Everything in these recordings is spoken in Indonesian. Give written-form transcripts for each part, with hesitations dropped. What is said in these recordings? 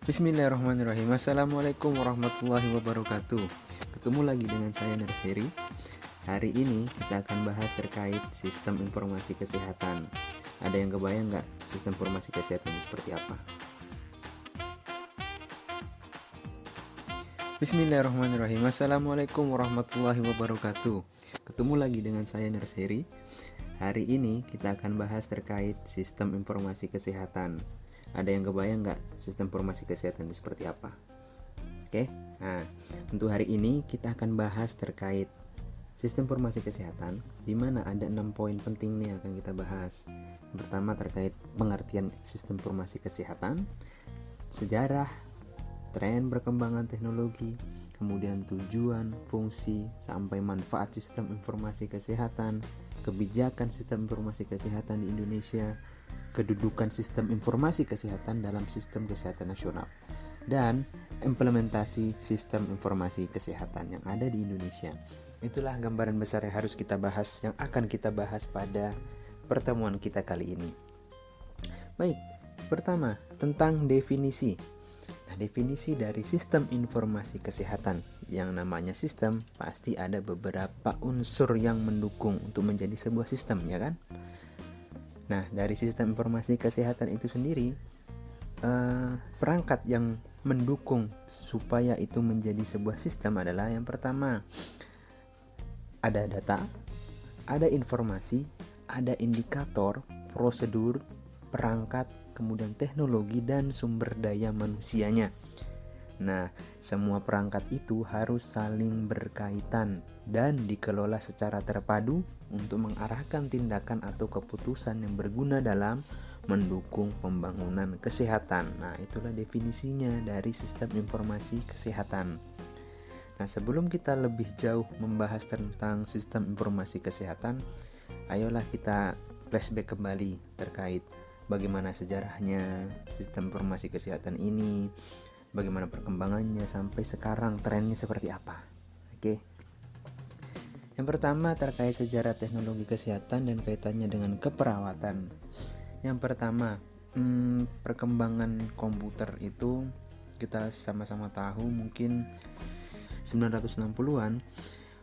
Bismillahirrahmanirrahim. Assalamualaikum warahmatullahi wabarakatuh. Ketemu lagi dengan saya Narseri. Hari ini kita akan bahas terkait sistem informasi kesehatan. Ada yang kebayang nggak sistem informasi kesehatan itu seperti apa? Bismillahirrahmanirrahim. Assalamualaikum warahmatullahi wabarakatuh. Ketemu lagi dengan saya Narseri. Hari ini kita akan bahas terkait sistem informasi kesehatan. Ada yang kebayang nggak sistem informasi kesehatan itu seperti apa? Oke, nah untuk hari ini kita akan bahas terkait sistem informasi kesehatan, di mana ada 6 poin penting nih yang akan kita bahas. Yang pertama terkait pengertian sistem informasi kesehatan, sejarah, tren perkembangan teknologi, kemudian tujuan, fungsi, sampai manfaat sistem informasi kesehatan, kebijakan sistem informasi kesehatan di Indonesia, kedudukan sistem informasi kesehatan dalam sistem kesehatan nasional, dan implementasi sistem informasi kesehatan yang ada di Indonesia. Itulah gambaran besar yang harus kita bahas, yang akan kita bahas pada pertemuan kita kali ini. Baik, pertama tentang definisi. Nah, definisi dari sistem informasi kesehatan. Yang namanya sistem pasti ada beberapa unsur yang mendukung untuk menjadi sebuah sistem, ya kan? Nah, dari sistem informasi kesehatan itu sendiri, perangkat yang mendukung supaya itu menjadi sebuah sistem adalah yang pertama, ada data, ada informasi, ada indikator, prosedur, perangkat, kemudian teknologi dan sumber daya manusianya. Nah, semua perangkat itu harus saling berkaitan dan dikelola secara terpadu untuk mengarahkan tindakan atau keputusan yang berguna dalam mendukung pembangunan kesehatan. Nah, itulah definisinya dari sistem informasi kesehatan. Nah, sebelum kita lebih jauh membahas tentang sistem informasi kesehatan, ayolah kita flashback kembali terkait bagaimana sejarahnya sistem informasi kesehatan ini, bagaimana perkembangannya sampai sekarang, trennya seperti apa. Oke. Yang pertama terkait sejarah teknologi kesehatan dan kaitannya dengan keperawatan. Yang pertama, perkembangan komputer itu kita sama-sama tahu, mungkin 1960-an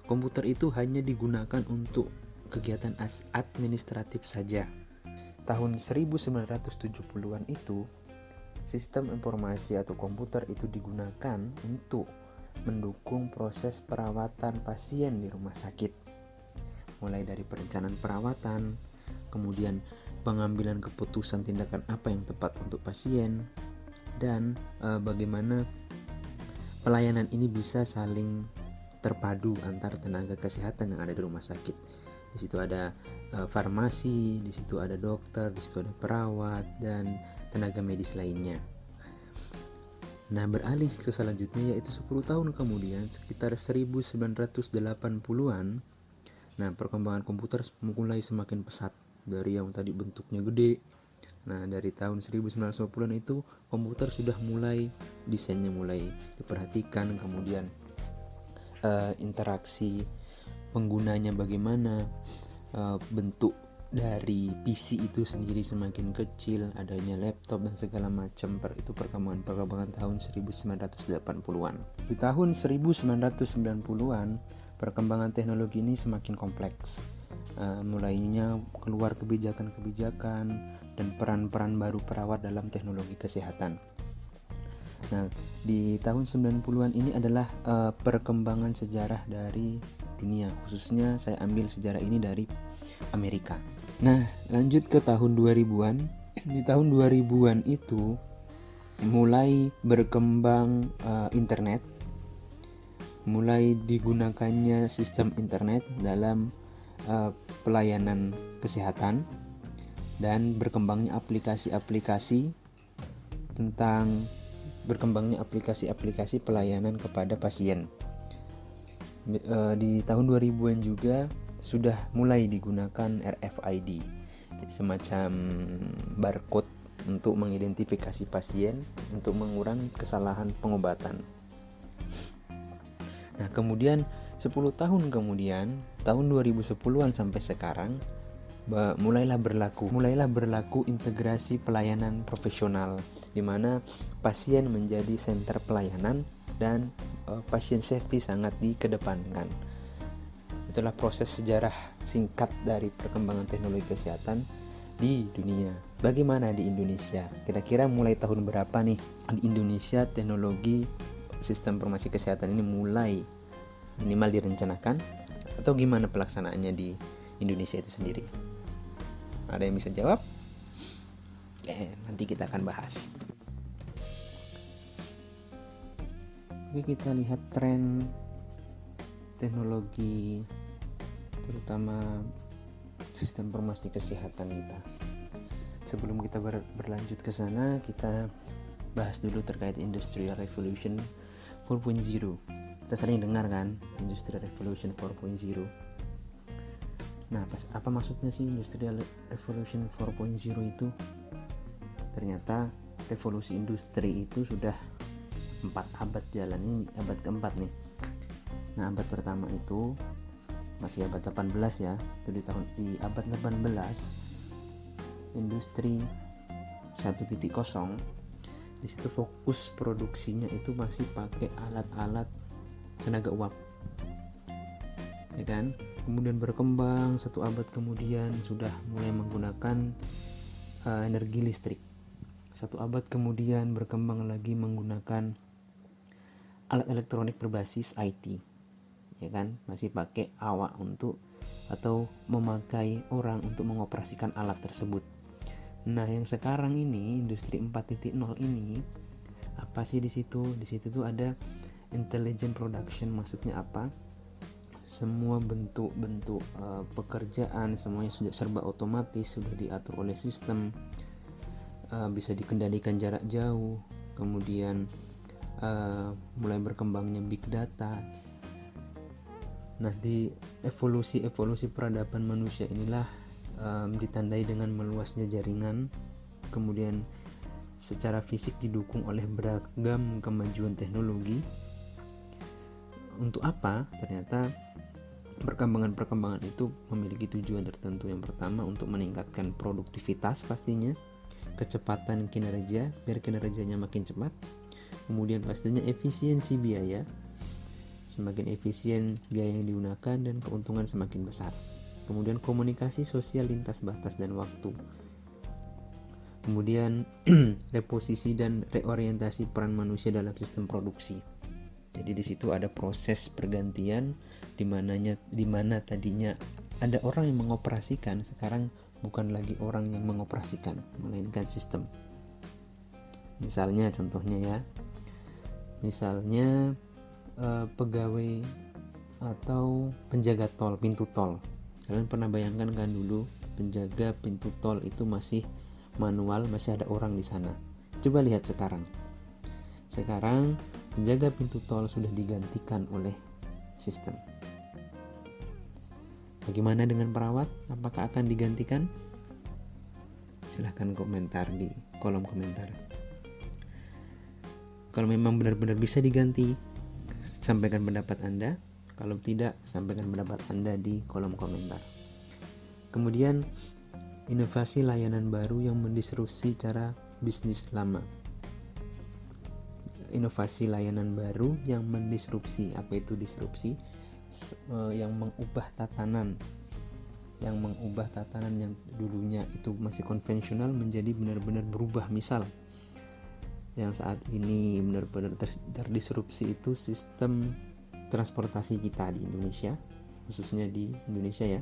komputer itu hanya digunakan untuk kegiatan administratif saja. Tahun 1970-an itu sistem informasi atau komputer itu digunakan untuk mendukung proses perawatan pasien di rumah sakit, mulai dari perencanaan perawatan, kemudian pengambilan keputusan tindakan apa yang tepat untuk pasien, dan bagaimana pelayanan ini bisa saling terpadu antar tenaga kesehatan yang ada di rumah sakit. Di situ ada farmasi, di situ ada dokter, di situ ada perawat dan tenaga medis lainnya. Nah, beralih ke selanjutnya yaitu 10 tahun kemudian, sekitar 1980-an. Nah, perkembangan komputer mulai semakin pesat dari yang tadi bentuknya gede. Nah, dari tahun 1990-an itu komputer sudah mulai desainnya mulai diperhatikan, kemudian interaksi penggunanya bagaimana, bentuk dari PC itu sendiri semakin kecil, adanya laptop dan segala macam. Itu perkembangan tahun 1980-an. Di tahun 1990-an perkembangan teknologi ini semakin kompleks. Mulainya keluar kebijakan-kebijakan dan peran-peran baru perawat dalam teknologi kesehatan. Nah, di tahun 90-an ini adalah perkembangan sejarah dari dunia, khususnya saya ambil sejarah ini dari Amerika. Nah, lanjut ke tahun 2000-an. Di tahun 2000-an itu mulai berkembang internet, mulai digunakannya sistem internet dalam pelayanan kesehatan, dan berkembangnya aplikasi-aplikasi pelayanan kepada pasien. Di tahun 2000-an juga sudah mulai digunakan RFID, semacam barcode untuk mengidentifikasi pasien untuk mengurangi kesalahan pengobatan. Nah, kemudian 10 tahun kemudian, tahun 2010-an sampai sekarang, mulailah berlaku integrasi pelayanan profesional, di mana pasien menjadi senter pelayanan dan patient safety sangat dikedepankan. Itulah proses sejarah singkat dari perkembangan teknologi kesehatan di dunia. Bagaimana di Indonesia? Kira-kira mulai tahun berapa nih di Indonesia teknologi sistem informasi kesehatan ini mulai minimal direncanakan, atau gimana pelaksanaannya di Indonesia itu sendiri? Ada yang bisa jawab? Oke, nanti kita akan bahas. Oke, kita lihat tren teknologi terutama sistem informasi kesehatan kita. Sebelum kita berlanjut ke sana, kita bahas dulu terkait Industrial Revolution 4.0. Kita sering dengar kan Industrial Revolution 4.0. Nah, apa maksudnya sih Industrial Revolution 4.0 itu? Ternyata revolusi industri itu sudah 4 abad jalan, ini abad keempat nih. Nah, abad pertama itu masih abad 18 ya. Itu di abad 18 industri 1.0, di situ fokus produksinya itu masih pakai alat-alat tenaga uap, ya kan? Kemudian berkembang 1 abad kemudian sudah mulai menggunakan energi listrik. 1 abad kemudian berkembang lagi menggunakan alat elektronik berbasis IT, ya kan? Masih pakai awak atau memakai orang untuk mengoperasikan alat tersebut. Nah, yang sekarang ini industri 4.0 ini apa sih di situ? Di situ tuh ada intelligent production. Maksudnya apa? Semua bentuk-bentuk pekerjaan semuanya sudah serba otomatis, sudah diatur oleh sistem, bisa dikendalikan jarak jauh. Kemudian mulai berkembangnya big data. Nah, di evolusi peradaban manusia inilah ditandai dengan meluasnya jaringan, kemudian secara fisik didukung oleh beragam kemajuan teknologi. Untuk apa? Ternyata perkembangan itu memiliki tujuan tertentu. Yang pertama, untuk meningkatkan produktivitas pastinya, kecepatan kinerja biar kinerjanya makin cepat. Kemudian pastinya efisiensi biaya, semakin efisien biaya yang digunakan dan keuntungan semakin besar. Kemudian komunikasi sosial lintas batas dan waktu. Kemudian reposisi dan reorientasi peran manusia dalam sistem produksi. Jadi di situ ada proses pergantian di mana tadinya ada orang yang mengoperasikan, sekarang bukan lagi orang yang mengoperasikan, melainkan sistem. Misalnya contohnya ya. Misalnya pegawai atau penjaga tol, pintu tol. Kalian pernah bayangkan kan dulu penjaga pintu tol itu masih manual, masih ada orang di sana. Coba lihat sekarang. Sekarang penjaga pintu tol sudah digantikan oleh sistem. Bagaimana dengan perawat? Apakah akan digantikan? Silahkan komentar di kolom komentar. Kalau memang benar-benar bisa diganti, sampaikan pendapat Anda. Kalau tidak, sampaikan pendapat Anda di kolom komentar. Kemudian, inovasi layanan baru yang mendisrupsi cara bisnis lama. Inovasi layanan baru yang mendisrupsi. Apa itu disrupsi? Yang mengubah tatanan yang dulunya itu masih konvensional menjadi benar-benar berubah. Misal yang saat ini benar-benar terdisrupsi itu sistem transportasi kita di Indonesia, khususnya di Indonesia ya.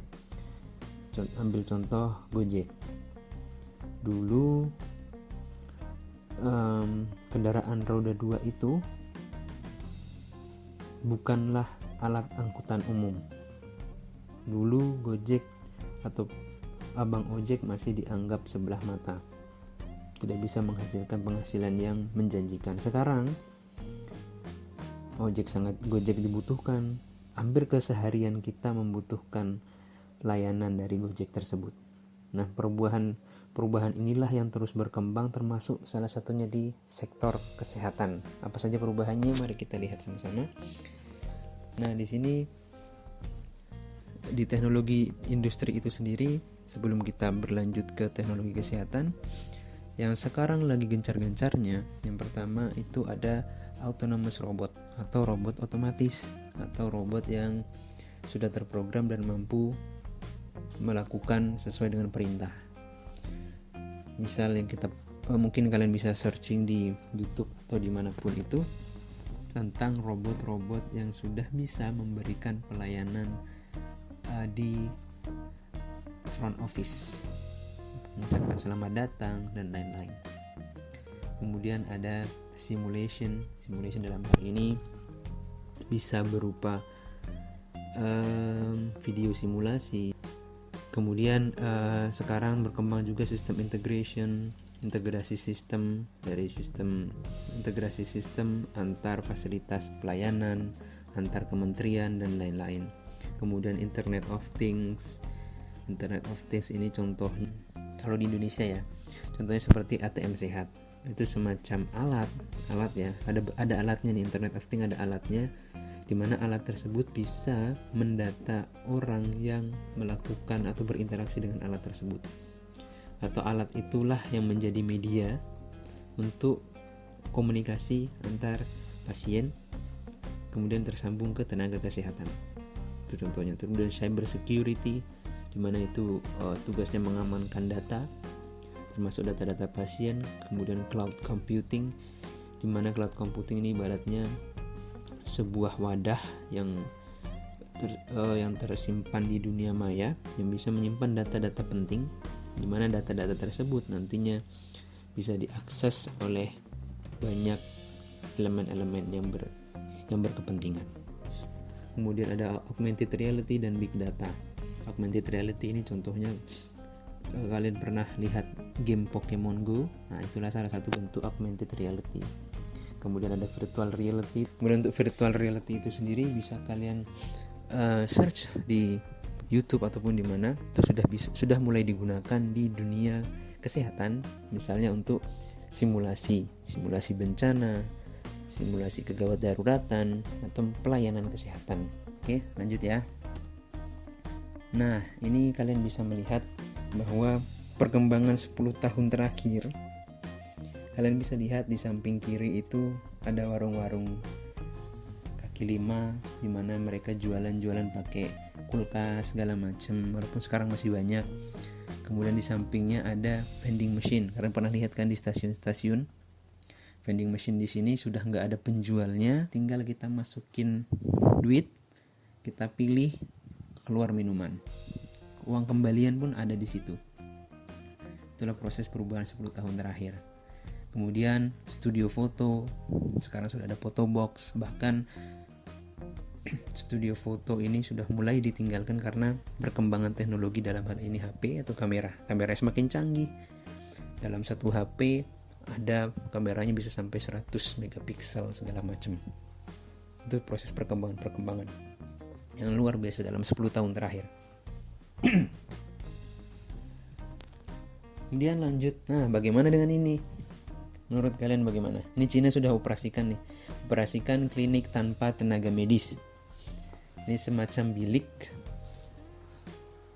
Ambil contoh Gojek. Dulu kendaraan roda 2 itu bukanlah alat angkutan umum. Dulu Gojek atau abang ojek masih dianggap sebelah mata, tidak bisa menghasilkan penghasilan yang menjanjikan. Sekarang Gojek dibutuhkan. Hampir keseharian kita membutuhkan layanan dari Gojek tersebut. Nah, perubahan inilah yang terus berkembang, termasuk salah satunya di sektor kesehatan. Apa saja perubahannya? Mari kita lihat sama-sama. Nah, di sini di teknologi industri itu sendiri sebelum kita berlanjut ke teknologi kesehatan yang sekarang lagi gencar-gencarnya, yang pertama itu ada autonomous robot atau robot otomatis atau robot yang sudah terprogram dan mampu melakukan sesuai dengan perintah. Misal yang kita mungkin kalian bisa searching di YouTube atau dimanapun itu tentang robot-robot yang sudah bisa memberikan pelayanan di front office, mengucapkan selamat datang dan lain-lain. Kemudian ada simulation dalam hal ini bisa berupa video simulasi. Kemudian sekarang berkembang juga sistem integrasi sistem antar fasilitas pelayanan, antar kementerian dan lain-lain. Kemudian Internet of Things ini contohnya kalau di Indonesia ya, contohnya seperti ATM sehat. Itu semacam alat ya, ada alatnya nih, Internet of Things ada alatnya, di mana alat tersebut bisa mendata orang yang melakukan atau berinteraksi dengan alat tersebut. Atau alat itulah yang menjadi media untuk komunikasi antar pasien kemudian tersambung ke tenaga kesehatan. Itu contohnya. Kemudian cyber security, di mana itu tugasnya mengamankan data termasuk data-data pasien. Kemudian cloud computing, di mana cloud computing ini ibaratnya sebuah wadah yang tersimpan di dunia maya yang bisa menyimpan data-data penting, di mana data-data tersebut nantinya bisa diakses oleh banyak elemen-elemen yang berkepentingan. Kemudian ada augmented reality dan big data. Augmented reality ini contohnya kalian pernah lihat game Pokemon Go. Nah, itulah salah satu bentuk augmented reality. Kemudian ada virtual reality. Kemudian untuk virtual reality itu sendiri bisa kalian search di YouTube ataupun di mana itu sudah mulai digunakan di dunia kesehatan, misalnya untuk simulasi bencana, simulasi kegawat daruratan atau pelayanan kesehatan. Oke, lanjut ya. Nah, ini kalian bisa melihat bahwa perkembangan 10 tahun terakhir, kalian bisa lihat di samping kiri itu ada warung-warung kaki lima di mana mereka jualan pakai kulkas segala macam, walaupun sekarang masih banyak. Kemudian di sampingnya ada vending machine. Kalian pernah lihat kan di stasiun-stasiun vending machine? Di sini sudah nggak ada penjualnya, tinggal kita masukin duit, kita pilih, keluar minuman. Uang kembalian pun ada di situ. Itulah proses perubahan 10 tahun terakhir. Kemudian studio foto, sekarang sudah ada photo box. Bahkan studio foto ini sudah mulai ditinggalkan karena perkembangan teknologi, dalam hal ini HP atau kamera semakin canggih. Dalam satu HP ada kameranya bisa sampai 100 megapiksel segala macam. Itu proses perkembangan yang luar biasa dalam 10 tahun terakhir. Kemudian lanjut, nah bagaimana dengan ini? Menurut kalian bagaimana? Ini Cina sudah operasikan klinik tanpa tenaga medis. Ini semacam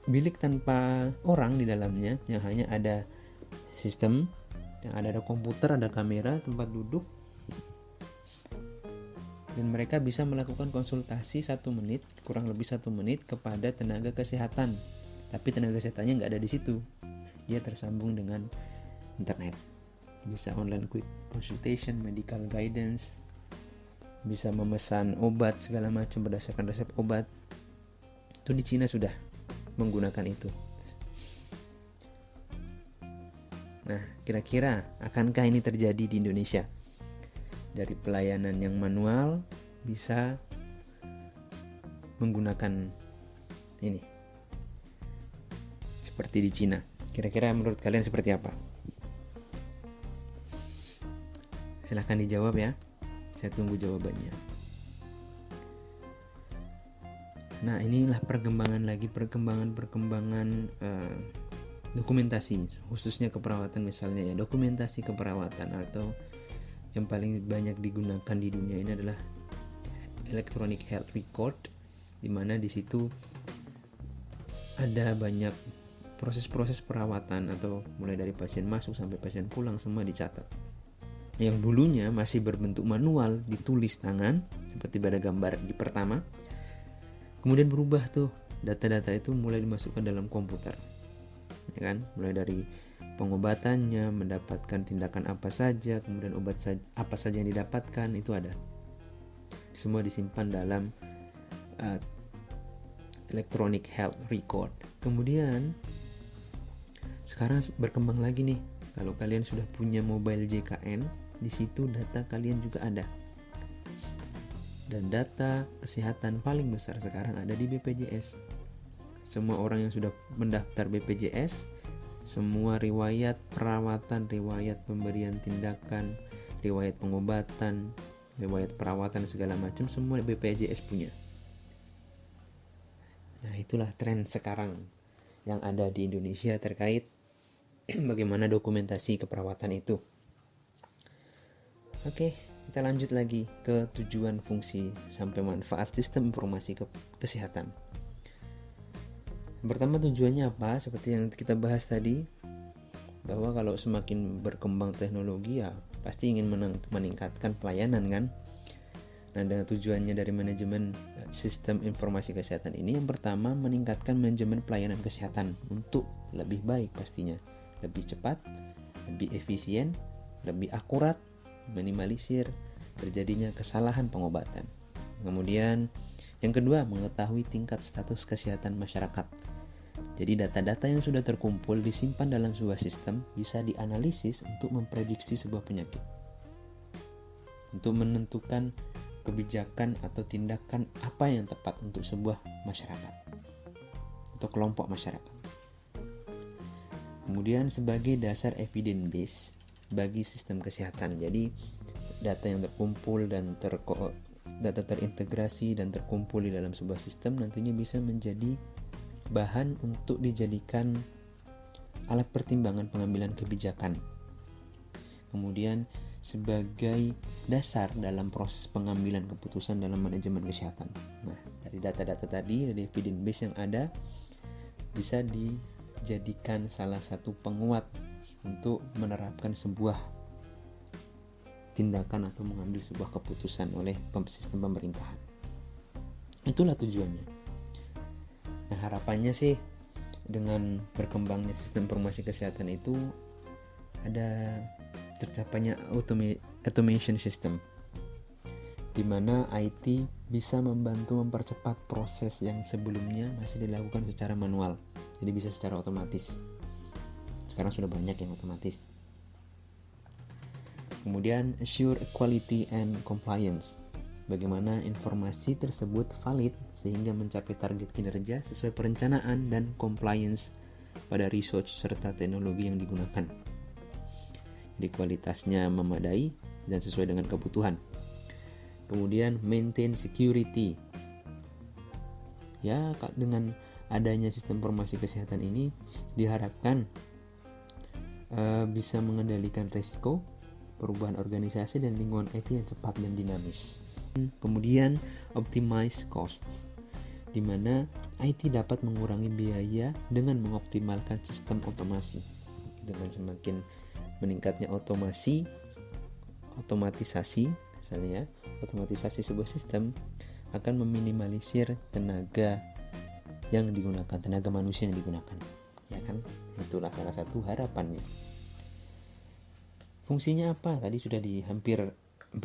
bilik tanpa orang di dalamnya, yang hanya ada sistem, yang ada komputer, ada kamera, tempat duduk, dan mereka bisa melakukan konsultasi 1 menit, kurang lebih 1 menit kepada tenaga kesehatan. Tapi tenaga kesehatannya nggak ada di situ, dia tersambung dengan internet. Bisa online quick consultation, medical guidance, bisa memesan obat segala macam berdasarkan resep obat. Itu di Cina sudah menggunakan itu. Nah, kira-kira akankah ini terjadi di Indonesia? Dari pelayanan yang manual bisa menggunakan ini seperti di Cina. Kira-kira menurut kalian seperti apa? Silahkan dijawab ya. Saya tunggu jawabannya. Nah, inilah perkembangan dokumentasi, khususnya keperawatan misalnya ya. Dokumentasi keperawatan atau yang paling banyak digunakan di dunia ini adalah electronic health record, di mana di situ ada banyak proses-proses perawatan atau mulai dari pasien masuk sampai pasien pulang semua dicatat. Yang dulunya masih berbentuk manual, ditulis tangan seperti pada gambar di pertama, kemudian berubah tuh, data-data itu mulai dimasukkan dalam komputer, ya kan? Mulai dari pengobatannya, mendapatkan tindakan apa saja, kemudian obat apa saja yang didapatkan, itu ada. Semua disimpan dalam electronic health record. Kemudian sekarang berkembang lagi nih. Kalau kalian sudah punya mobile JKN, di situ data kalian juga ada. Dan data kesehatan paling besar sekarang ada di BPJS. Semua orang yang sudah mendaftar BPJS, semua riwayat perawatan, riwayat pemberian tindakan, riwayat pengobatan, riwayat perawatan segala macam, semua BPJS punya. Nah, itulah tren sekarang yang ada di Indonesia terkait bagaimana dokumentasi keperawatan itu. Oke, kita lanjut lagi ke tujuan, fungsi, sampai manfaat sistem informasi kesehatan. Yang pertama, tujuannya apa? Seperti yang kita bahas tadi, bahwa kalau semakin berkembang teknologi ya pasti ingin meningkatkan pelayanan kan. Nah, dengan tujuannya dari manajemen sistem informasi kesehatan ini, yang pertama meningkatkan manajemen pelayanan kesehatan untuk lebih baik pastinya, lebih cepat, lebih efisien, lebih akurat, minimalisir terjadinya kesalahan pengobatan. Kemudian yang kedua, mengetahui tingkat status kesehatan masyarakat. Jadi data-data yang sudah terkumpul disimpan dalam sebuah sistem bisa dianalisis untuk memprediksi sebuah penyakit, untuk menentukan kebijakan atau tindakan apa yang tepat untuk sebuah masyarakat atau kelompok masyarakat. Kemudian sebagai dasar evidence base bagi sistem kesehatan. Jadi data yang terkumpul dan data terintegrasi dan terkumpul di dalam sebuah sistem nantinya bisa menjadi bahan untuk dijadikan alat pertimbangan pengambilan kebijakan. Kemudian sebagai dasar dalam proses pengambilan keputusan dalam manajemen kesehatan. Nah, dari data-data tadi, dari evidence base yang ada, bisa dijadikan salah satu penguat untuk menerapkan sebuah tindakan atau mengambil sebuah keputusan oleh sistem pemerintahan. Itulah tujuannya. Nah, harapannya sih dengan berkembangnya sistem informasi kesehatan itu ada tercapainya automation system, di mana IT bisa membantu mempercepat proses yang sebelumnya masih dilakukan secara manual. Jadi bisa secara otomatis. Sekarang sudah banyak yang otomatis. Kemudian assure equality and compliance. Bagaimana informasi tersebut valid sehingga mencapai target kinerja sesuai perencanaan dan compliance pada research serta teknologi yang digunakan. Jadi kualitasnya memadai dan sesuai dengan kebutuhan. Kemudian maintain security. Ya, dengan adanya sistem informasi kesehatan ini diharapkan bisa mengendalikan risiko, perubahan organisasi dan lingkungan IT yang cepat dan dinamis. Kemudian optimize costs, di mana IT dapat mengurangi biaya dengan mengoptimalkan sistem otomasi. Dengan semakin meningkatnya otomatisasi misalnya, otomatisasi sebuah sistem akan meminimalisir tenaga yang digunakan, tenaga manusia yang digunakan, ya kan? Itulah salah satu harapannya. Fungsinya apa? Tadi sudah hampir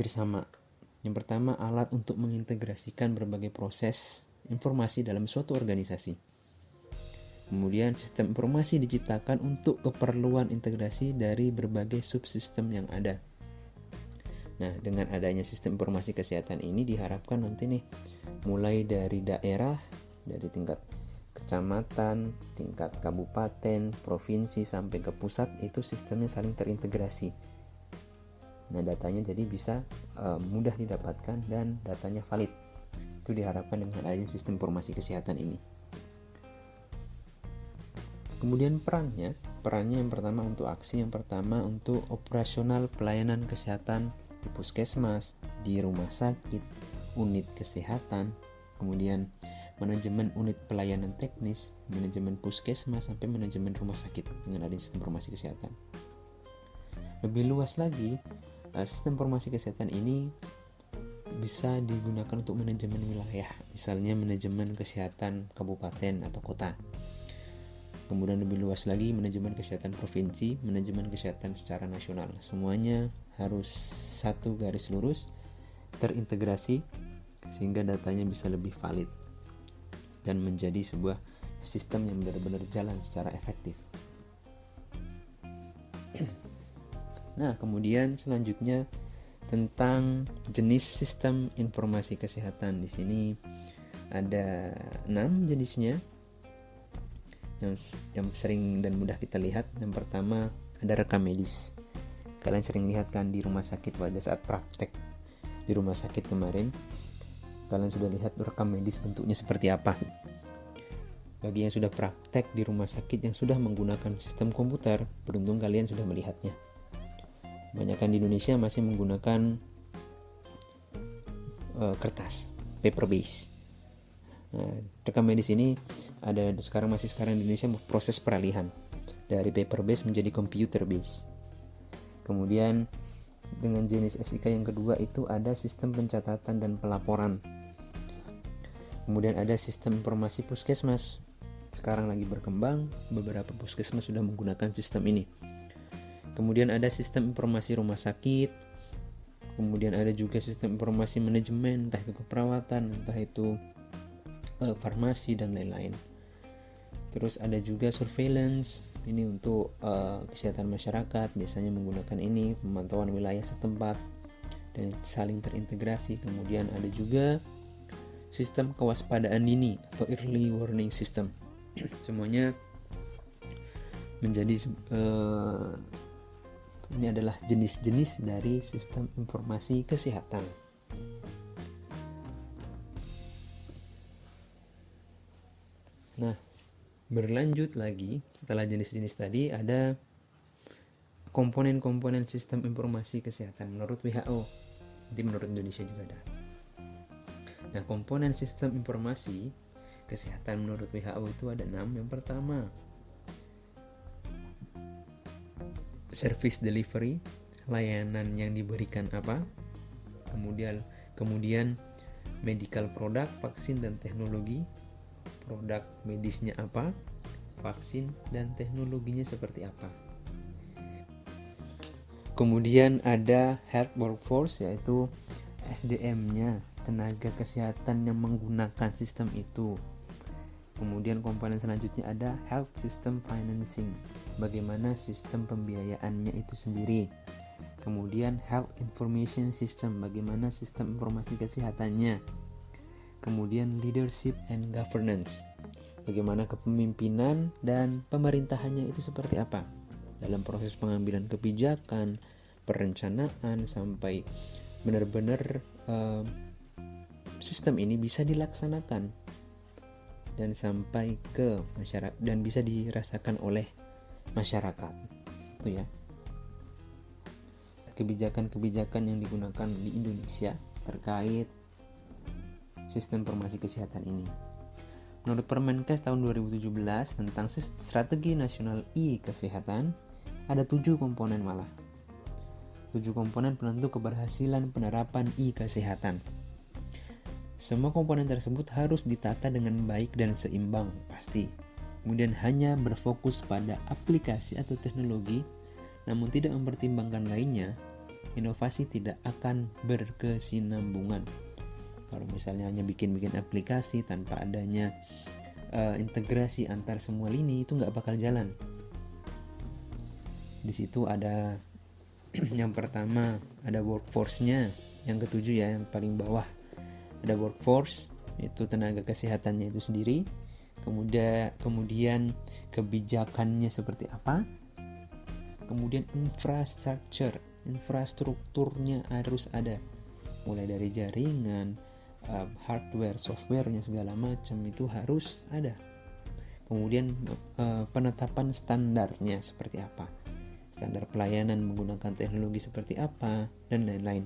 sama. Yang pertama, alat untuk mengintegrasikan berbagai proses informasi dalam suatu organisasi. Kemudian sistem informasi diciptakan untuk keperluan integrasi dari berbagai subsistem yang ada. Nah, dengan adanya sistem informasi kesehatan ini diharapkan nanti nih, mulai dari daerah, dari tingkat kecamatan, tingkat kabupaten, provinsi sampai ke pusat, itu sistemnya saling terintegrasi. Nah, datanya jadi bisa mudah didapatkan dan datanya valid. Itu diharapkan dengan adanya sistem informasi kesehatan ini. Kemudian perannya yang pertama untuk aksi, yang pertama untuk operasional pelayanan kesehatan di puskesmas, di rumah sakit, unit kesehatan. Kemudian manajemen unit pelayanan teknis, manajemen puskesmas, sampai manajemen rumah sakit dengan adanya sistem informasi kesehatan. Lebih luas lagi, sistem informasi kesehatan ini bisa digunakan untuk manajemen wilayah, misalnya manajemen kesehatan kabupaten atau kota. Kemudian lebih luas lagi, manajemen kesehatan provinsi, manajemen kesehatan secara nasional. Semuanya harus satu garis lurus, terintegrasi, sehingga datanya bisa lebih valid dan menjadi sebuah sistem yang benar-benar jalan secara efektif. Nah, kemudian selanjutnya tentang jenis sistem informasi kesehatan. Di sini ada 6 jenisnya yang sering dan mudah kita lihat. Yang pertama ada rekam medis. Kalian sering lihat kan di rumah sakit pada saat praktek di rumah sakit kemarin. Kalian sudah lihat rekam medis bentuknya seperti apa. Bagi yang sudah praktek di rumah sakit yang sudah menggunakan sistem komputer, beruntung kalian sudah melihatnya. Kebanyakan di Indonesia masih menggunakan kertas, paper base. Nah, rekam medis ini masih sekarang di Indonesia proses peralihan dari paper base menjadi computer base. Kemudian dengan jenis SIK yang kedua itu ada sistem pencatatan dan pelaporan. Kemudian ada sistem informasi puskesmas. Sekarang lagi berkembang, beberapa puskesmas sudah menggunakan sistem ini. Kemudian ada sistem informasi rumah sakit. Kemudian ada juga sistem informasi manajemen, entah itu keperawatan, entah itu farmasi dan lain-lain. Terus ada juga surveillance, ini untuk kesehatan masyarakat, biasanya menggunakan ini, pemantauan wilayah setempat dan saling terintegrasi. Kemudian ada juga sistem kewaspadaan dini atau early warning system. Semuanya menjadi ini adalah jenis-jenis dari sistem informasi kesehatan. Nah, berlanjut lagi, setelah jenis-jenis tadi ada komponen-komponen sistem informasi kesehatan menurut WHO. Nanti menurut Indonesia juga ada. Nah, komponen sistem informasi kesehatan menurut WHO itu ada 6. Yang pertama, service delivery, layanan yang diberikan apa. Kemudian medical product, vaksin dan teknologi. Produk medisnya apa, vaksin dan teknologinya seperti apa. Kemudian ada health workforce, yaitu SDM-nya, tenaga kesehatan yang menggunakan sistem itu. Kemudian komponen selanjutnya ada health system financing, bagaimana sistem pembiayaannya itu sendiri. Kemudian health information system, bagaimana sistem informasi kesehatannya. Kemudian leadership and governance, bagaimana kepemimpinan dan pemerintahannya itu seperti apa dalam proses pengambilan kebijakan, perencanaan, sampai benar-benar sistem ini bisa dilaksanakan dan sampai ke masyarakat dan bisa dirasakan oleh masyarakat. Itu ya. Kebijakan-kebijakan yang digunakan di Indonesia terkait sistem informasi kesehatan ini. Menurut Permenkes tahun 2017 tentang Strategi Nasional E-Kesehatan, ada 7 komponen malah. 7 komponen penentu keberhasilan penerapan E-Kesehatan. Semua komponen tersebut harus ditata dengan baik dan seimbang, pasti. Kemudian hanya berfokus pada aplikasi atau teknologi, namun tidak mempertimbangkan lainnya, inovasi tidak akan berkesinambungan. Kalau misalnya hanya bikin aplikasi tanpa adanya integrasi antar semua lini, itu nggak bakal jalan. Di situ ada yang pertama ada workforce-nya, yang ketujuh ya, yang paling bawah ada workforce, itu tenaga kesehatannya itu sendiri. Kemudian kebijakannya seperti apa. Kemudian infrastrukturnya harus ada, mulai dari jaringan, hardware, softwarenya segala macam itu harus ada. Kemudian penetapan standarnya seperti apa, standar pelayanan menggunakan teknologi seperti apa, dan lain-lain.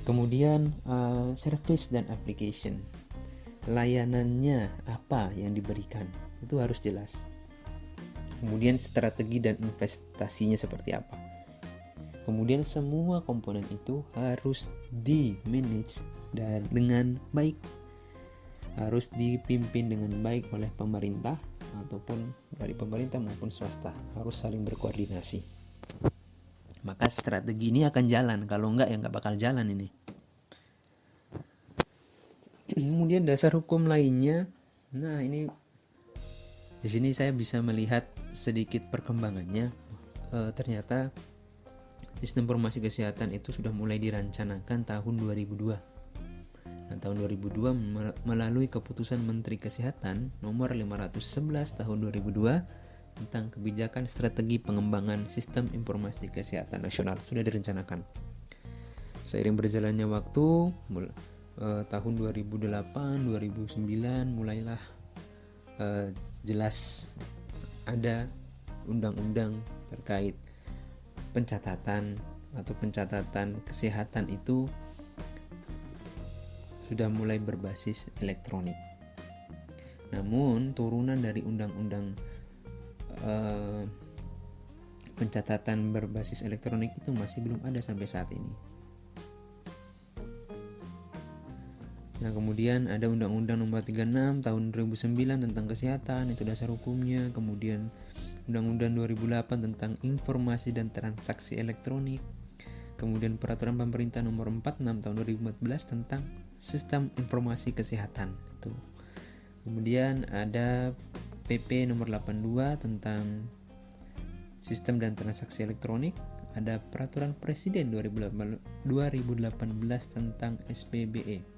Kemudian service dan application. layanannya apa yang diberikan, itu harus jelas. Kemudian strategi dan investasinya seperti apa. Kemudian semua komponen itu harus di-manage dengan baik, harus dipimpin dengan baik oleh pemerintah ataupun dari pemerintah maupun swasta, harus saling berkoordinasi. Maka strategi ini akan jalan, kalau enggak ya enggak bakal jalan ini. Kemudian dasar hukum lainnya, nah ini di sini saya bisa melihat sedikit perkembangannya. Ternyata sistem informasi kesehatan itu sudah mulai dirancanakan tahun 2002. Nah, tahun 2002 melalui keputusan Menteri Kesehatan nomor 511 tahun 2002 tentang kebijakan strategi pengembangan sistem informasi kesehatan nasional sudah direncanakan. Seiring berjalannya waktu, tahun 2008, 2009 mulailah jelas ada undang-undang terkait pencatatan kesehatan itu sudah mulai berbasis elektronik. Namun turunan dari undang-undang pencatatan berbasis elektronik itu masih belum ada sampai saat ini. Nah, kemudian ada Undang-Undang Nomor 36 Tahun 2009 tentang kesehatan, itu dasar hukumnya. Kemudian Undang-Undang 2008 tentang informasi dan transaksi elektronik. Kemudian Peraturan Pemerintah Nomor 46 Tahun 2014 tentang sistem informasi kesehatan. Itu. Kemudian ada PP Nomor 82 tentang sistem dan transaksi elektronik. Ada Peraturan Presiden 2018 tentang SPBE.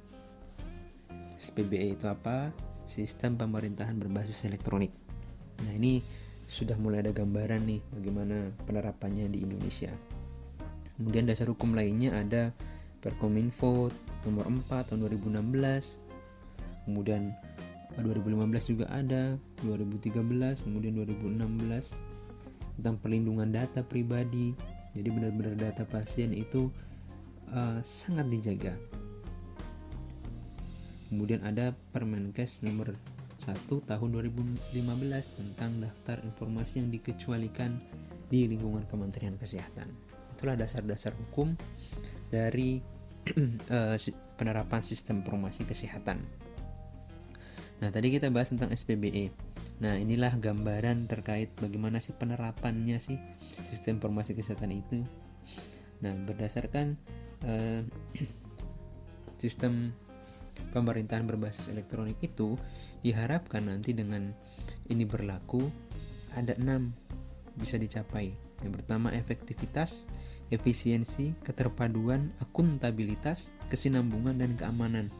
SPBE itu apa? Sistem pemerintahan berbasis elektronik. Nah, ini sudah mulai ada gambaran nih bagaimana penerapannya di Indonesia. Kemudian dasar hukum lainnya ada Perkominfo nomor 4 tahun 2016. Kemudian 2015 juga ada, 2013, kemudian 2016 tentang perlindungan data pribadi. Jadi benar-benar data pasien itu sangat dijaga. Kemudian ada Permenkes nomor 1 tahun 2015 tentang daftar informasi yang dikecualikan di lingkungan Kementerian Kesehatan. Itulah dasar-dasar hukum dari penerapan sistem informasi kesehatan. Nah, tadi kita bahas tentang SPBE. Nah, inilah gambaran terkait bagaimana sih penerapannya sih sistem informasi kesehatan itu. Nah, berdasarkan sistem pemerintahan berbasis elektronik itu diharapkan nanti dengan ini berlaku ada 6 bisa dicapai. Yang pertama efektivitas, efisiensi, keterpaduan, akuntabilitas, kesinambungan, dan keamanan.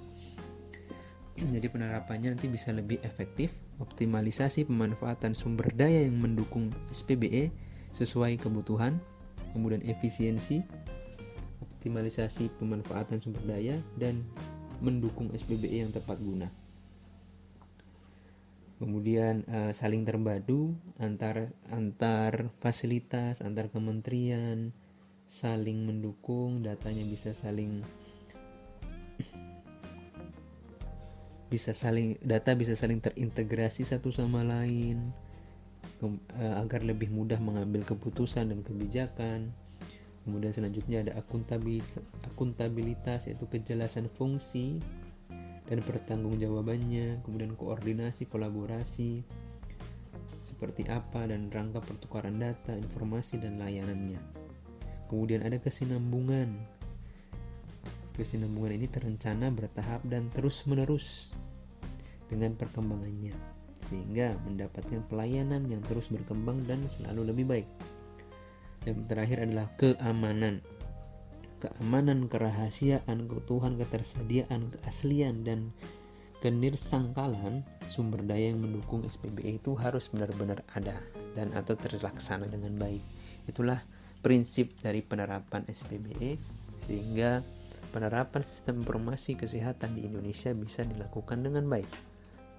Jadi penerapannya nanti bisa lebih efektif, optimalisasi pemanfaatan sumber daya yang mendukung SPBE sesuai kebutuhan, kemudian efisiensi, optimalisasi pemanfaatan sumber daya, dan mendukung SPBE yang tepat guna. Kemudian saling terpadu antar fasilitas, antar kementerian, saling mendukung, datanya bisa saling terintegrasi satu sama lain agar lebih mudah mengambil keputusan dan kebijakan. Kemudian selanjutnya ada akuntabilitas, yaitu kejelasan fungsi dan pertanggungjawabannya. Kemudian koordinasi, kolaborasi seperti apa dan rangka pertukaran data, informasi, dan layanannya. Kemudian ada kesinambungan. Kesinambungan ini terencana, bertahap, dan terus-menerus dengan perkembangannya, sehingga mendapatkan pelayanan yang terus berkembang dan selalu lebih baik. Dan terakhir adalah keamanan, kerahasiaan, keutuhan, ketersediaan, keaslian, dan kenirsangkalan sumber daya yang mendukung SPBE itu harus benar-benar ada dan atau terlaksana dengan baik. Itulah prinsip dari penerapan SPBE, sehingga penerapan sistem informasi kesehatan di Indonesia bisa dilakukan dengan baik.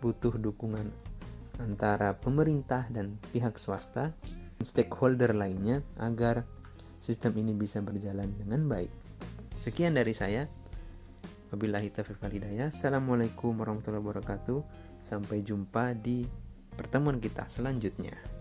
Butuh dukungan antara pemerintah dan pihak swasta, stakeholder lainnya agar sistem ini bisa berjalan dengan baik. Sekian dari saya. Wabillahi taufiq wal hidayah. Assalamualaikum warahmatullahi wabarakatuh. Sampai jumpa di pertemuan kita selanjutnya.